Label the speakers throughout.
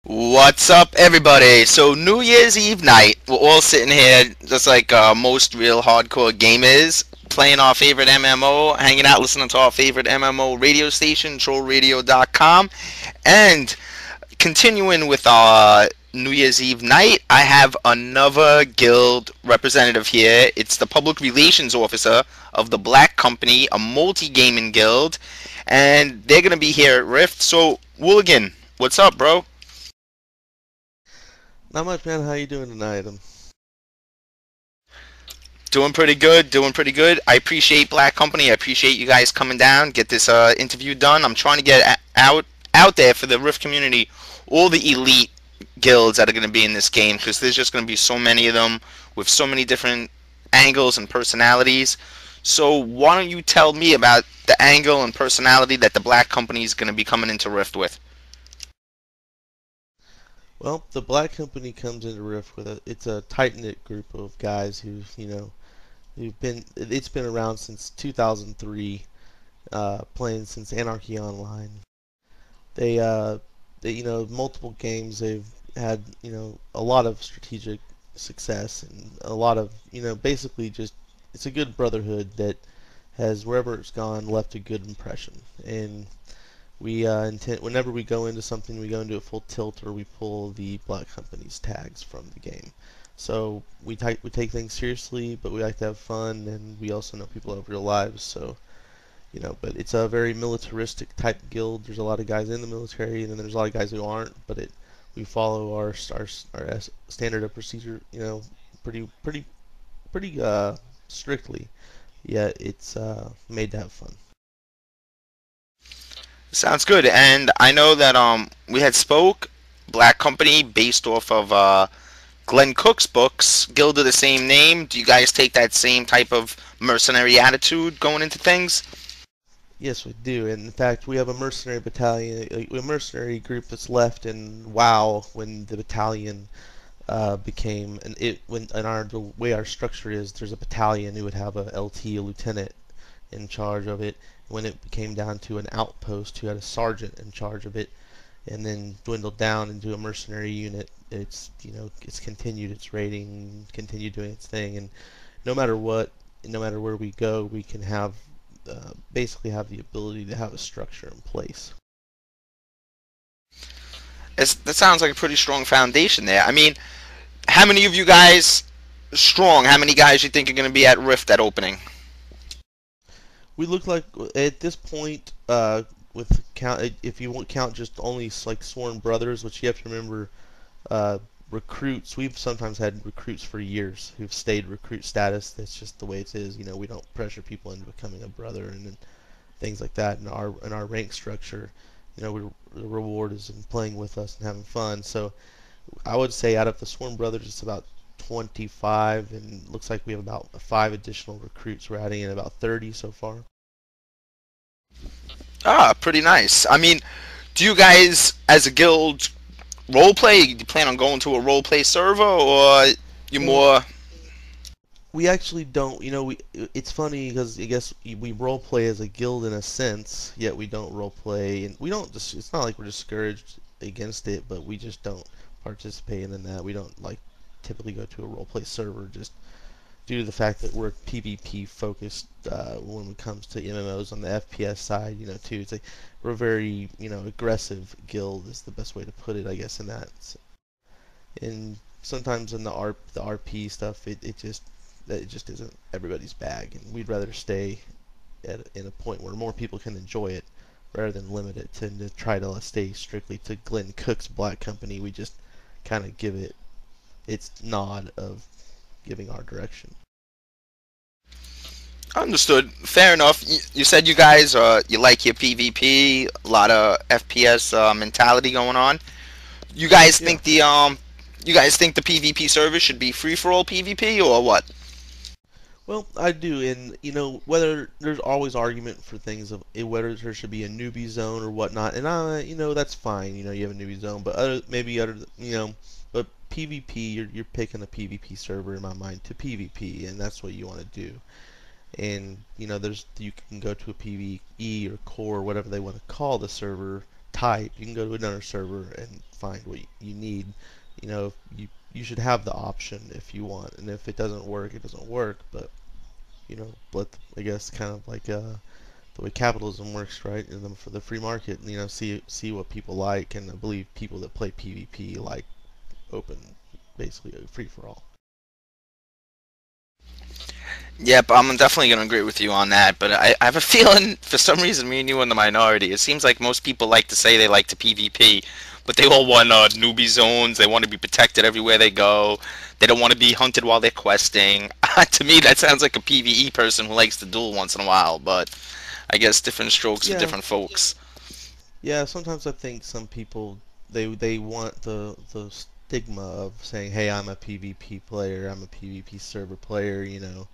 Speaker 1: What's up, everybody? So, New Year's Eve night, we're all sitting here just like most real hardcore gamers, playing our favorite MMO, hanging out, listening to our favorite MMO radio station, trollradio.com, and continuing with our New Year's Eve night, I have another guild representative here. It's the public relations officer of the Black Company, a multi-gaming guild, and they're going to be here at Rift. So, Wooligan, what's up, bro?
Speaker 2: Not much, man. How you doing tonight?
Speaker 1: Doing pretty good, doing pretty good. I appreciate Black Company. I appreciate you guys coming down, get this interview done. I'm trying to get out there for the Rift community, all the elite guilds that are going to be in this game, because there's just going to be so many of them with so many different angles and personalities. So why don't you tell me about the angle and personality that the Black Company is going to be coming into Rift with?
Speaker 2: Well, the Black Company comes into Rift with it's a tight knit group of guys who, who've been. It's been around since 2003, playing since Anarchy Online. They, multiple games. They've had, a lot of strategic success and a lot of, basically just it's a good brotherhood that has wherever it's gone left a good impression. And we intend whenever we go into something, we go into a full tilt or we pull the Black Company's tags from the game. So we take things seriously, but we like to have fun, and we also know people have real lives. So but it's a very militaristic type guild. There's a lot of guys in the military, and then there's a lot of guys who aren't. But we follow our standard of procedure, pretty strictly. Yet it's made to have fun.
Speaker 1: Sounds good. And I know that we had spoke Black Company based off of Glenn Cook's books, Guild of the same name. Do you guys take that same type of mercenary attitude going into things?
Speaker 2: Yes, we do. And in fact, we have a mercenary battalion, a mercenary group that's left in WoW when the battalion became and it when and our the way our structure is. There's a battalion who would have a LT, a lieutenant, in charge of it. When it came down to an outpost, who had a sergeant in charge of it, and then dwindled down into a mercenary unit. It's continued its rating, continued doing its thing, and no matter what, no matter where we go, we can have basically have the ability to have a structure in place.
Speaker 1: That sounds like a pretty strong foundation there. I mean, how many of you guys strong? How many guys you think are going to be at Rift at opening?
Speaker 2: We look like at this point, with count, if you won't count just only like sworn brothers, which you have to remember, uh, recruits. We've sometimes had recruits for years who've stayed recruit status. That's just the way it is. We don't pressure people into becoming a brother and things like that. In our rank structure, the reward is in playing with us and having fun. So I would say out of the sworn brothers, it's about 25, and looks like we have about 5 additional recruits. We're adding in about 30 so far.
Speaker 1: Ah, pretty nice. I mean, do you guys, as a guild, role play? Do you plan on going to a role play server, or you
Speaker 2: Well,
Speaker 1: more?
Speaker 2: we actually don't. It's funny because I guess we role play as a guild in a sense, yet we don't role play, and we don't just. It's not like we're discouraged against it, but we just don't participate in that. We don't like typically go to a role play server just due to the fact that we're PvP focused when it comes to MMOs on the FPS side. Too. It's like we're a very aggressive guild is the best way to put it, I guess, in that. And sometimes in the RP stuff, it just isn't everybody's bag, and we'd rather stay in a point where more people can enjoy it rather than limit it to try to stay strictly to Glenn Cook's Black Company. We just kind of give it its nod of giving our direction.
Speaker 1: Understood. Fair enough. You said you guys you like your PvP, a lot of FPS mentality going on. You guys
Speaker 2: Yeah.
Speaker 1: think the PvP service should be free for all PvP or what?
Speaker 2: Well, I do, and whether there's always argument for things of whether there should be a newbie zone or whatnot, and that's fine. You have a newbie zone, but but PvP, you're picking a PvP server in my mind to PvP, and that's what you want to do. And you can go to a PvE or core, whatever they want to call the server type. You can go to another server and find what you need. You know, you should have the option if you want, and if it doesn't work, it doesn't work. But you know, I guess kind of like the way capitalism works, right? And then for the free market, you know, see what people like, and I believe people that play PvP like open, basically a free for all.
Speaker 1: Yep, I'm definitely going to agree with you on that, but I have a feeling, for some reason, me and you in the minority. It seems like most people like to say they like to PvP, but they all want newbie zones. They want to be protected everywhere they go. They don't want to be hunted while they're questing. To me, that sounds like a PvE person who likes to duel once in a while, but I guess different strokes for
Speaker 2: Yeah,
Speaker 1: different folks.
Speaker 2: yeah. Sometimes I think some people they want the stigma of saying, "Hey, I'm a PvP player. I'm a PvP server player," you know,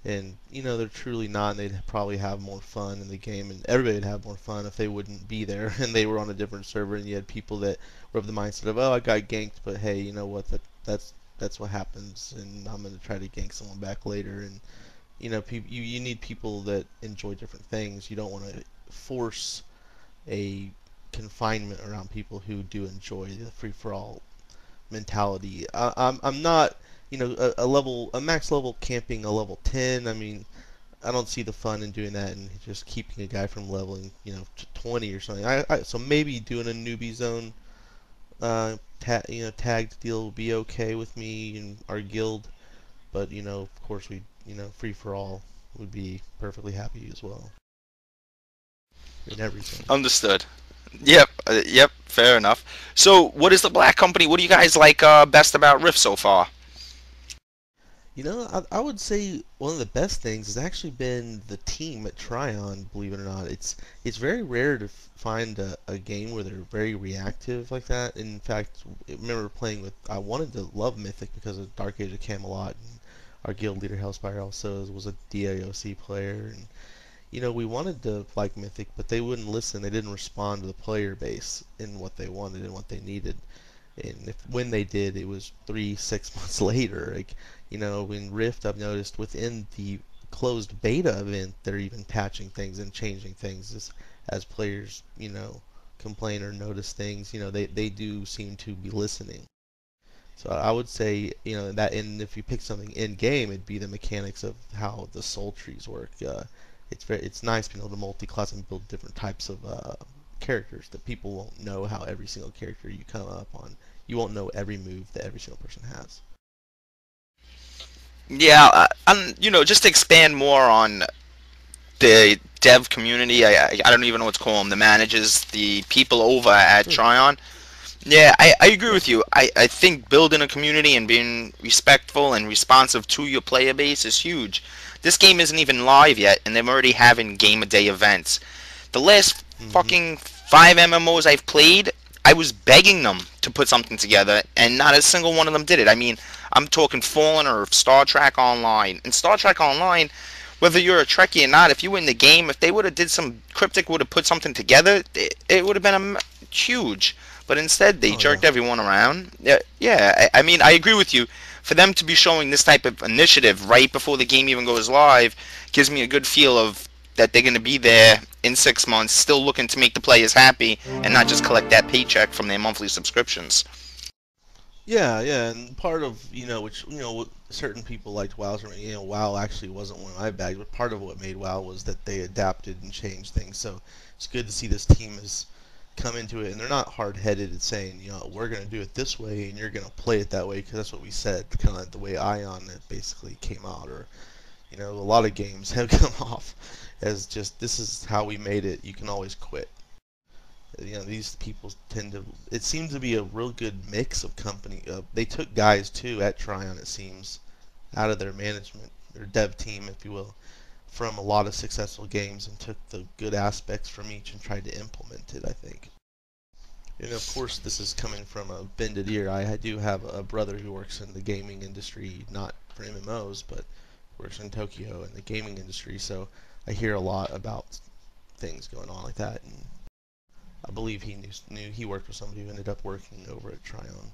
Speaker 2: and you know they're truly not, and they'd probably have more fun in the game, and everybody would have more fun if they wouldn't be there and they were on a different server, and you had people that were of the mindset of, oh, I got ganked, but hey, you know what, that's what happens, and I'm gonna try to gank someone back later, and you know, you need people that enjoy different things. You don't want to force a confinement around people who do enjoy the free for all mentality. I'm not, you know, a max level camping a level 10. I mean, I don't see the fun in doing that and just keeping a guy from leveling, you know, to 20 or something. So maybe doing a newbie zone, you know, tagged deal would be okay with me and our guild, but you know, of course, you know, free for all would be perfectly happy as well in every zone.
Speaker 1: Understood. Yep, yep, fair enough. So, what is the Black Company? What do you guys like best about Rift so far?
Speaker 2: You know, I would say one of the best things has actually been the team at Tryon. Believe it or not, it's very rare to find a game where they're very reactive like that. In fact, I remember playing with. I wanted to love Mythic because of Dark Age of Camelot, and our guild leader Hellspire also was a DIOC player, and you know we wanted to like Mythic, but they wouldn't listen. They didn't respond to the player base in what they wanted and what they needed. And when they did, it was 3 6 months later. Like, you know, in Rift, I've noticed within the closed beta event, they're even patching things and changing things as players, you know, complain or notice things. You know, they do seem to be listening. So I would say, you know, that, and if you pick something in game, it'd be the mechanics of how the soul trees work. It's nice being able to multi-class and build different types of characters that people won't know how every single character you come up on. You won't know every move that every single person has.
Speaker 1: Yeah, just to expand more on the dev community. I don't even know what to call them. The managers, the people over at
Speaker 2: Sure.
Speaker 1: Tryon. Yeah, I agree
Speaker 2: Yeah.
Speaker 1: with you. I think building a community and being respectful and responsive to your player base is huge. This game isn't even live yet, and they're already having game a day events. The last
Speaker 2: Mhm.
Speaker 1: fucking 5 MMOs I've played, I was begging them to put something together, and not a single one of them did it. I mean, I'm talking Fallen or Star Trek Online. And Star Trek Online, whether you're a Trekkie or not, if you win the game, if they would have did some Cryptic would have put something together, it would have been huge. But instead, they
Speaker 2: Oh yeah.
Speaker 1: jerked everyone around. Yeah, yeah. I mean, I agree with you. For them to be showing this type of initiative right before the game even goes live gives me a good feel of that they're going to be there in 6 months, still looking to make the players happy and not just collect that paycheck from their monthly subscriptions.
Speaker 2: Yeah, yeah, and part of, you know, which, you know, certain people liked WoW. You know, WoW actually wasn't one of my bags, but part of what made WoW was that they adapted and changed things. So it's good to see this team has come into it, and they're not hard-headed at saying, you know, we're going to do it this way, and you're going to play it that way, because that's what we said, kind of like the way Ion it basically came out, or, you know, a lot of games have come off as just, this is how we made it, you can always quit. You know, these people tend to, it seems to be a real good mix of company. They took guys too at Tryon, it seems, out of their management, their dev team, if you will, from a lot of successful games, and took the good aspects from each and tried to implement it, I think. And of course, this is coming from a bended ear. I do have a brother who works in the gaming industry, not for MMOs, but works in Tokyo in the gaming industry, so I hear a lot about things going on like that, and I believe he knew he worked with somebody who ended up working over at Tryon.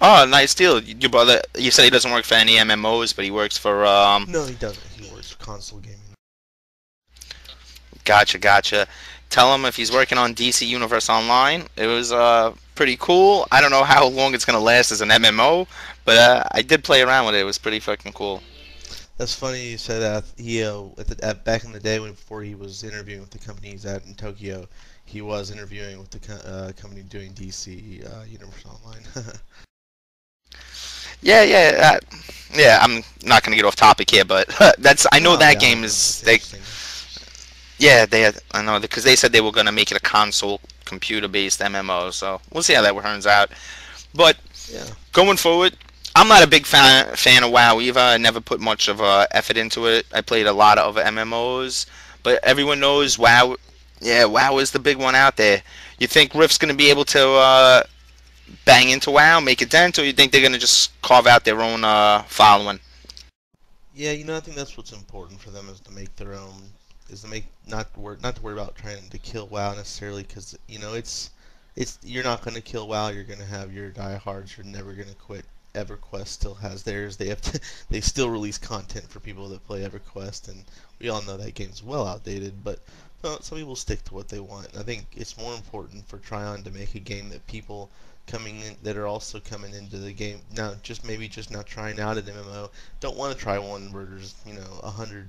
Speaker 1: Oh, nice deal. Your brother, you said he doesn't work for any MMOs, but he works for
Speaker 2: No, he doesn't. He works for console gaming.
Speaker 1: Gotcha, gotcha. tell him if he's working on DC Universe Online. It was pretty cool. I don't know how long it's gonna last as an MMO, but I did play around with it. It was pretty fucking cool.
Speaker 2: That's funny you said that. He back in the day when before he was interviewing with the company he's at in Tokyo, he was interviewing with the company doing DC Universe Online.
Speaker 1: Yeah, yeah, yeah. I'm not gonna get off topic here, but that's I know
Speaker 2: No,
Speaker 1: that
Speaker 2: yeah, I
Speaker 1: game
Speaker 2: know.
Speaker 1: is
Speaker 2: It's
Speaker 1: they.
Speaker 2: interesting.
Speaker 1: Yeah, they. I know because they said they were gonna make it a console computer-based MMO. So we'll see how that turns out. But
Speaker 2: Yeah.
Speaker 1: going forward, I'm not a big fan of WoW either. I never put much of effort into it. I played a lot of other MMOs, but everyone knows WoW. Yeah, WoW is the big one out there. You think Rift's gonna be able to bang into WoW, make a dent, or you think they're gonna just carve out their own following?
Speaker 2: Yeah, I think that's what's important for them is to make their own, is to make not to worry about trying to kill WoW necessarily, because it's you're not gonna kill WoW. You're gonna have your diehards. You're never gonna quit. EverQuest still has theirs. They have they still release content for people that play EverQuest, and we all know that game's well outdated. But some people stick to what they want. I think it's more important for Tryon to make a game that people coming in that are also coming into the game now, just not trying out an MMO, don't want to try one where there's 100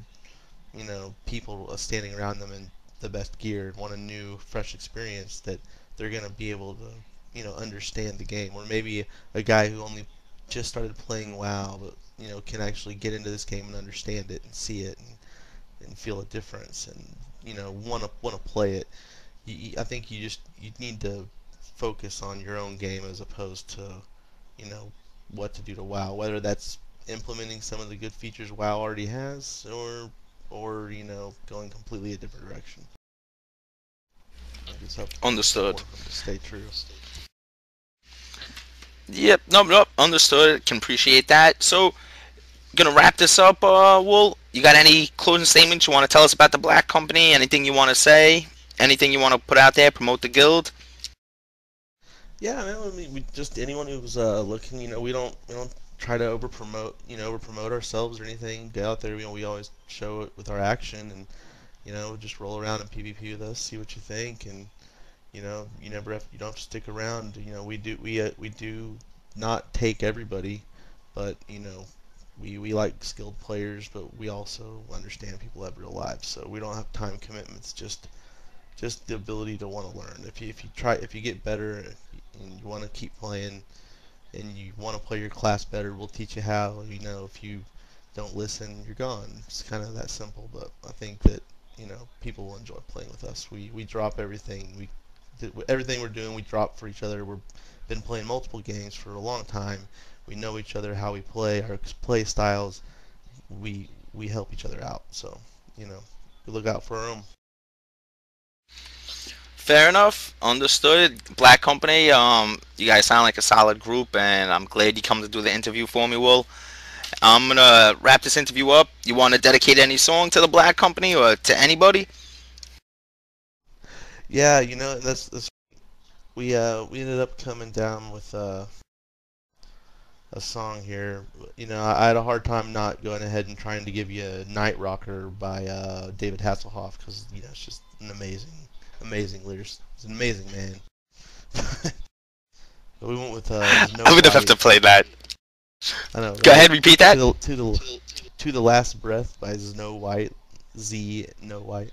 Speaker 2: people standing around them in the best gear, want a new fresh experience that they're gonna be able to understand the game, or maybe a guy who only just started playing WoW but can actually get into this game and understand it and see it and feel a difference and want to play it. I think you need to focus on your own game as opposed to what to do to WoW. Whether that's implementing some of the good features WoW already has, or going completely a different direction. I think it's
Speaker 1: Understood.
Speaker 2: important for them to stay true.
Speaker 1: Yep. Nope. Nope. Understood. Can appreciate that. So, gonna wrap this up. Wool. You got any closing statements you want to tell us about the Black Company? Anything you want to say? Anything you want to put out there? Promote the guild?
Speaker 2: Yeah, man. I mean, we just anyone who's looking, we don't try to over promote ourselves or anything. Get out there, we always show it with our action, and just roll around and PvP with us, see what you think, and you don't have to stick around. We do not take everybody, but we like skilled players, but we also understand people have real lives, so we don't have time commitments. Just the ability to want to learn. If you get better and you want to keep playing and you want to play your class better, we'll teach you how. If you don't listen, you're gone. It's kind of that simple. But I think that people will enjoy playing with us. We drop everything. Everything we're doing, we drop for each other. We've been playing multiple games for a long time. We know each other, how we play, our play styles. We help each other out. So we look out for them.
Speaker 1: Fair enough. Understood. Black Company. You guys sound like a solid group, and I'm glad you come to do the interview for me, Will. I'm gonna wrap this interview up. You want to dedicate any song to the Black Company or to anybody?
Speaker 2: Yeah, that's we ended up coming down with a song here. I had a hard time not going ahead and trying to give you a Night Rocker by David Hasselhoff because it's just an amazing lyrics. He's an amazing man. But we went with
Speaker 1: I'm
Speaker 2: Snow
Speaker 1: gonna have
Speaker 2: White.
Speaker 1: to play that.
Speaker 2: I know,
Speaker 1: Go
Speaker 2: right?
Speaker 1: ahead, repeat that.
Speaker 2: To the Last Breath by Snow White. No White.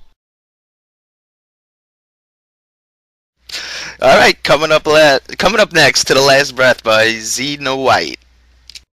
Speaker 1: All right, coming up next to the Last Breath by Z No White.